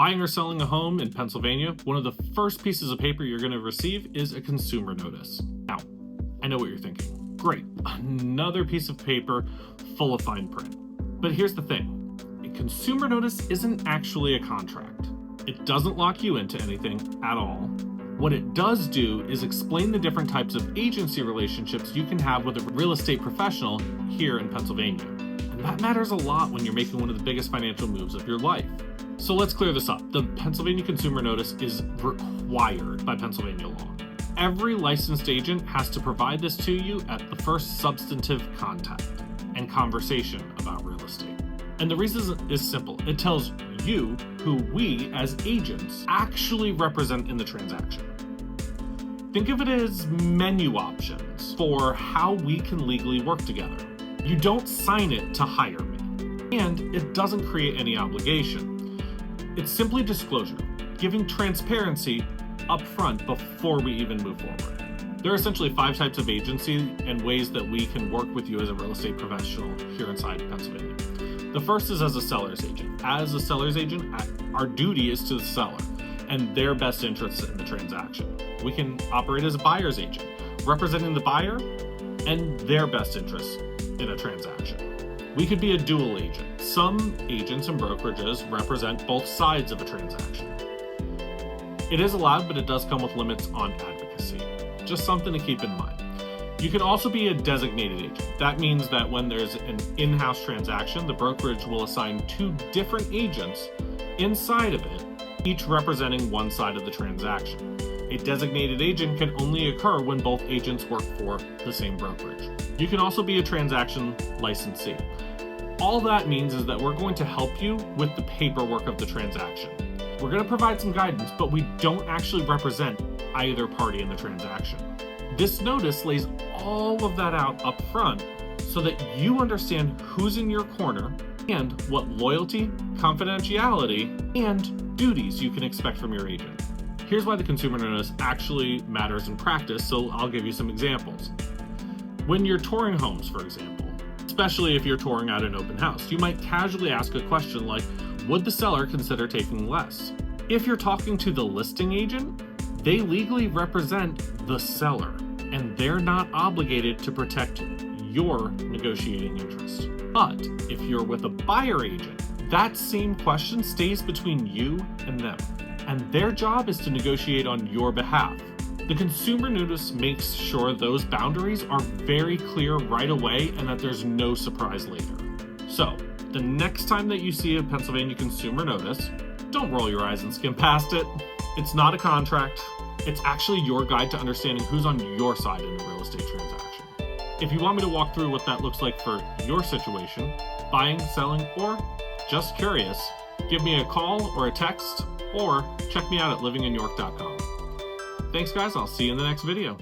Buying or selling a home in Pennsylvania, one of the first pieces of paper you're going to receive is a consumer notice. Now, I know what you're thinking. Great, another piece of paper full of fine print. But here's the thing, a consumer notice isn't actually a contract. It doesn't lock you into anything at all. What it does do is explain the different types of agency relationships you can have with a real estate professional here in Pennsylvania. And that matters a lot when you're making one of the biggest financial moves of your life. So let's clear this up. The Pennsylvania Consumer Notice is required by Pennsylvania law. Every licensed agent has to provide this to you at the first substantive contact and conversation about real estate. And the reason is simple. It tells you who we as agents actually represent in the transaction. Think of it as menu options for how we can legally work together. You don't sign it to hire me, and it doesn't create any obligation. It's simply disclosure, giving transparency up front before we even move forward. There are essentially 5 types of agency and ways that we can work with you as a real estate professional here inside Pennsylvania. The first is as a seller's agent. As a seller's agent, our duty is to the seller and their best interests in the transaction. We can operate as a buyer's agent, representing the buyer and their best interests in a transaction. We could be a dual agent. Some agents and brokerages represent both sides of a transaction. It is allowed, but it does come with limits on advocacy. Just something to keep in mind. You can also be a designated agent. That means that when there's an in-house transaction, the brokerage will assign 2 different agents inside of it, each representing one side of the transaction. A designated agent can only occur when both agents work for the same brokerage. You can also be a transaction licensee. All that means is that we're going to help you with the paperwork of the transaction. We're going to provide some guidance, but we don't actually represent either party in the transaction. This notice lays all of that out up front so that you understand who's in your corner and what loyalty, confidentiality, and duties you can expect from your agent. Here's why the consumer notice actually matters in practice, so I'll give you some examples. When you're touring homes, for example, especially if you're touring at an open house, you might casually ask a question like, would the seller consider taking less? If you're talking to the listing agent, they legally represent the seller, and they're not obligated to protect your negotiating interest. But if you're with a buyer agent, that same question stays between you and them, and their job is to negotiate on your behalf. The consumer notice makes sure those boundaries are very clear right away and that there's no surprise later. So, the next time that you see a Pennsylvania consumer notice, don't roll your eyes and skim past it. It's not a contract. It's actually your guide to understanding who's on your side in a real estate transaction. If you want me to walk through what that looks like for your situation, buying, selling, or just curious, give me a call or a text, or check me out at livinginyork.com. Thanks guys, I'll see you in the next video.